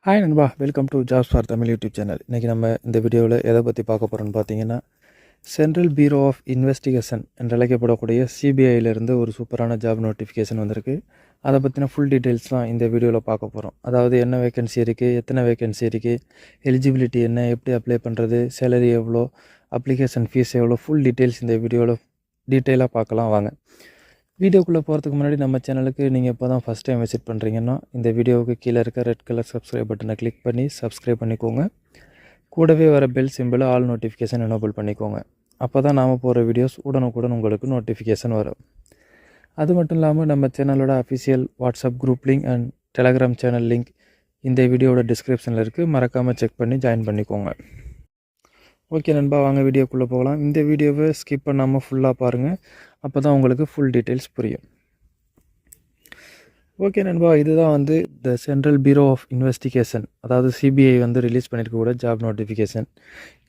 Hi நண்பா, welcome to jobs for Tamil YouTube channel. இன்றைக்கி நம்ம இந்த வீடியோவில் எதை பற்றி பார்க்க போகிறோன்னு பார்த்தீங்கன்னா, சென்ட்ரல் பியூரோ ஆஃப் இன்வெஸ்டிகேஷன் என்று அழைக்கப்படக்கூடிய சிபிஐயிலேருந்து ஒரு சூப்பரான ஜாப் நோட்டிஃபிகேஷன் வந்திருக்கு. அதை பற்றின ஃபுல் டீட்டெயில்ஸ் தான் இந்த வீடியோவில் பார்க்க போகிறோம். அதாவது என்ன வேகன்சி இருக்குது, எத்தனை வேகன்சி இருக்குது, எலிஜிபிலிட்டி என்ன, எப்படி அப்ளை பண்ணுறது, சேலரி எவ்வளோ, அப்ளிகேஷன் ஃபீஸ் எவ்வளோ, ஃபுல் டீட்டெயில்ஸ் இந்த வீடியோவில் டீட்டெயிலாக பார்க்கலாம் வாங்க. வீடியோக்குள்ளே போகிறதுக்கு முன்னாடி நம்ம சேனலுக்கு நீங்கள் இப்போ தான் ஃபஸ்ட் டைம் விசிட் பண்ணுறீங்கன்னா இந்த வீடியோவுக்கு கீழே இருக்க ரெட் கலர் சப்ஸ்கிரைப் பட்டனை கிளிக் பண்ணி சப்ஸ்கிரைப் பண்ணிக்கோங்க. கூடவே வர பெல் சிம்பிளை ஆல் நோட்டிஃபிகேஷன் எனேபிள் பண்ணிக்கோங்க. அப்போ தான் நாம் போகிற வீடியோஸ் உடனுக்குடன் உங்களுக்கு நோட்டிஃபிகேஷன் வரும். அது மட்டும் இல்லாமல் நம்ம சேனலோட official WhatsApp group link and Telegram channel link இந்த வீடியோவோட டிஸ்கிரிப்ஷனில் இருக்குது. மறக்காமல் செக் பண்ணி ஜாயின் பண்ணிக்கோங்க. ஓகே நண்பா, வாங்க வீடியோக்குள்ளே போகலாம். இந்த வீடியோவை ஸ்கிப் பண்ணாமல் ஃபுல்லாக பாருங்கள். அப்போ தான் உங்களுக்கு ஃபுல் டீட்டெயில்ஸ் புரியும். ஓகே நண்பா, இதுதான் வந்து the Central Bureau of Investigation, அதாவது சிபிஐ வந்து ரிலீஸ் பண்ணியிருக்கக்கூட ஜாப் நோட்டிஃபிகேஷன்.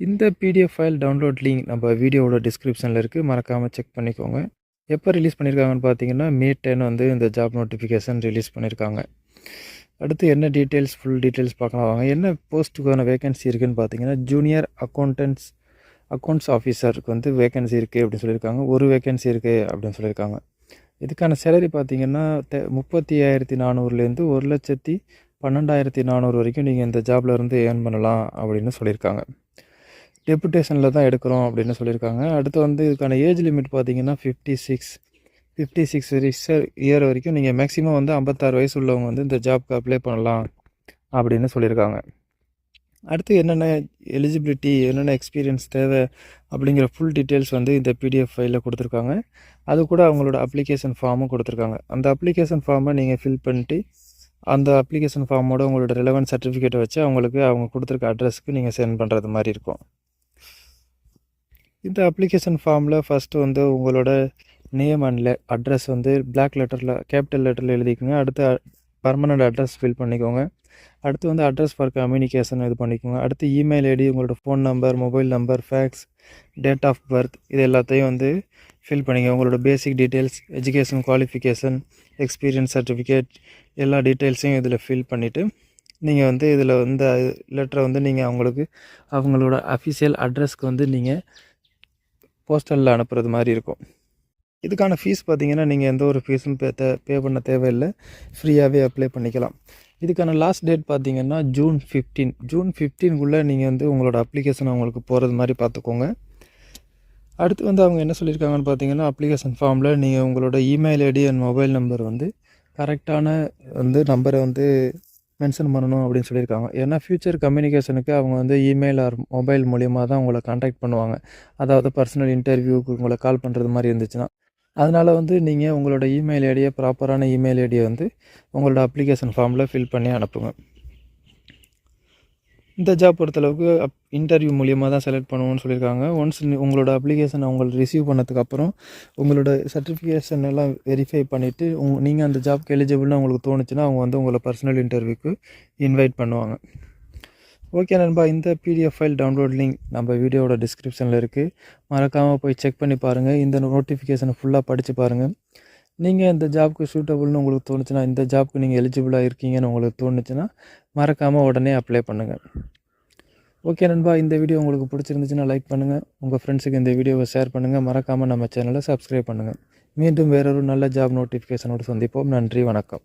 இந்த பிடிஎஃப் ஃபைல் டவுன்லோட் லிங்க் நம்ம வீடியோவோட டிஸ்கிரிப்ஷனில் இருக்குது. மறக்காமல் செக் பண்ணிக்கோங்க. எப்போ ரிலீஸ் பண்ணியிருக்காங்கன்னு பார்த்தீங்கன்னா May 10 வந்து இந்த ஜாப் நோட்டிஃபிகேஷன் ரிலீஸ் பண்ணியிருக்காங்க. அடுத்து என்ன டீட்டெயில்ஸ், ஃபுல் டீட்டெயில்ஸ் பார்க்கலாம் வாங்க. என்ன போஸ்ட்டுக்கான வேகன்சி இருக்குதுன்னு பார்த்தீங்கன்னா, ஜூனியர் அக்கௌண்ட்ஸ் ஆஃபீஸருக்கு வந்து வேகன்சி இருக்குது அப்படின்னு சொல்லியிருக்காங்க. ஒரு வேகன்சி இருக்குது அப்படின்னு சொல்லியிருக்காங்க. இதுக்கான சேலரி பார்த்திங்கன்னா 35,400லேருந்து 1,12,400 வரைக்கும் நீங்கள் இந்த ஜாபில் இருந்து ஏர்ன் பண்ணலாம் அப்படின்னு சொல்லியிருக்காங்க. டெபுட்டேஷனில் தான் எடுக்கிறோம் அப்படின்னு சொல்லியிருக்காங்க. அடுத்து வந்து இதுக்கான ஏஜ் லிமிட் பார்த்திங்கன்னா 56 இயர் வரைக்கும் நீங்கள் மேக்ஸிமம் வந்து 56 வயசு உள்ளவங்க வந்து இந்த ஜாப்க்கு அப்ளை பண்ணலாம் அப்படின்னு சொல்லியிருக்காங்க. அடுத்து என்னென்ன எலிஜிபிலிட்டி, என்னென்ன எக்ஸ்பீரியன்ஸ் தேவை அப்படிங்கிற ஃபுல் டீட்டெயில்ஸ் வந்து இந்த பிடிஎஃப் ஃபைலில் கொடுத்துருக்காங்க. அது கூட அவங்களோட அப்ளிகேஷன் ஃபார்மும் கொடுத்துருக்காங்க. அந்த அப்ளிகேஷன் ஃபார்மை நீங்கள் ஃபில் பண்ணிட்டு அந்த அப்ளிகேஷன் ஃபார்மோட உங்களோட ரிலவென்ட் சர்டிஃபிகேட்டை வச்சு அவங்களுக்கு அவங்க கொடுத்துருக்க அட்ரஸ்க்கு நீங்கள் சென்ட் பண்ணுறது மாதிரி இருக்கும். இந்த அப்ளிகேஷன் ஃபார்மில் ஃபஸ்ட்டு வந்து உங்களோட நேம் அண்ட் அட்ரஸ் வந்து பிளாக் லெட்டரில் கேபிட்டல் லெட்டரில் எழுதிக்கோங்க. அடுத்து பர்மனண்ட் அட்ரஸ் ஃபில் பண்ணிக்கோங்க. அடுத்து வந்து அட்ரஸ் ஃபார் கம்யூனிகேஷன் இது பண்ணிக்கோங்க. அடுத்து இமெயில் ஐடி, உங்களோட phone number, mobile number, fax, date of birth இது எல்லாத்தையும் வந்து ஃபில் பண்ணிக்கோங்க. உங்களோட basic details, education qualification, experience certificate எல்லா டீட்டெயில்ஸையும் இதில் ஃபில் பண்ணிவிட்டு நீங்கள் வந்து இதில் இந்த லெட்டரை வந்து நீங்கள் அவங்களோட அஃபிஷியல் அட்ரஸ்க்கு வந்து நீங்கள் போஸ்டலில் அனுப்புறது மாதிரி இருக்கும். இதுக்கான ஃபீஸ் பார்த்திங்கன்னா நீங்கள் எந்த ஒரு ஃபீஸும் பே பண்ண தேவையில்லை, ஃப்ரீயாகவே அப்ளை பண்ணிக்கலாம். இதுக்கான லாஸ்ட் டேட் பார்த்திங்கன்னா ஜூன் 15 நீங்கள் வந்து உங்களோட அப்ளிகேஷன் அவங்களுக்கு போகிறது மாதிரி பார்த்துக்கோங்க. அடுத்து வந்து அவங்க என்ன சொல்லியிருக்காங்கன்னு பார்த்தீங்கன்னா, அப்ளிகேஷன் ஃபார்மில் நீங்கள் உங்களோட email ID and mobile number வந்து கரெக்டான வந்து நம்பரை வந்து மென்ஷன் பண்ணணும் அப்படின்னு சொல்லியிருக்காங்க. ஏன்னா ஃப்யூச்சர் கம்யூனிகேஷனுக்கு அவங்க வந்து இமெயில் ஆர் மொபைல் மூலியமாக தான் உங்களை கான்டாக்ட் பண்ணுவாங்க. அதாவது பர்சனல் இன்டர்வியூக்கு உங்களை கால் பண்ணுறது மாதிரி இருந்துச்சுன்னா. அதனால் வந்து நீங்கள் உங்களோட இமெயில் ஐடியை, ப்ராப்பரான இமெயில் ஐடியை வந்து உங்களோட அப்ளிகேஷன் ஃபார்மில் ஃபில் பண்ணி அனுப்புங்க. இந்த ஜாப் பொறுத்தளவுக்கு இன்டர்வியூ மூலியமாக தான் செலக்ட் பண்ணுவோன்னு சொல்லியிருக்காங்க. ஒன்ஸ் உங்களோட அப்ளிகேஷன் அவங்க ரிசீவ் பண்ணதுக்கப்புறம் உங்களோட சர்டிஃபிகேஷன் எல்லாம் வெரிஃபை பண்ணிவிட்டு நீங்கள் அந்த ஜாப்க்கு எலிஜிபிள்னு உங்களுக்கு தோணுச்சுன்னா அவங்க வந்து உங்களை பர்சனல் இன்டர்வியூக்கு இன்வைட் பண்ணுவாங்க. ஓகே நண்பா, இந்த பிடிஎஃப் ஃபைல் டவுன்லோட் லிங்க் நம்ம வீடியோவோட டிஸ்கிரிப்ஷனில் இருக்குது. மறக்காமல் போய் செக் பண்ணி பாருங்கள். இந்த நோட்டிஃபிகேஷனை ஃபுல்லாக படித்து பாருங்கள். நீங்கள் இந்த ஜாப்க்கு சூட்டபுள்னு உங்களுக்கு தோணுச்சுன்னா, இந்த ஜாப்க்கு நீங்கள் எலிஜிபிளாக இருக்கீங்கன்னு உங்களுக்கு தோணுச்சுன்னா மறக்காமல் உடனே அப்ளை பண்ணுங்கள். ஓகே நண்பா, இந்த வீடியோ உங்களுக்கு பிடிச்சிருந்துச்சுன்னா லைக் பண்ணுங்கள். உங்கள் ஃப்ரெண்ட்ஸுக்கு இந்த வீடியோவை ஷேர் பண்ணுங்கள். மறக்காமல் நம்ம சேனலை சப்ஸ்கிரைப் பண்ணுங்கள். மீண்டும் வேறொரு நல்ல ஜாப் நோட்டிஃபிகேஷனோடு சந்திப்போம். நன்றி, வணக்கம்.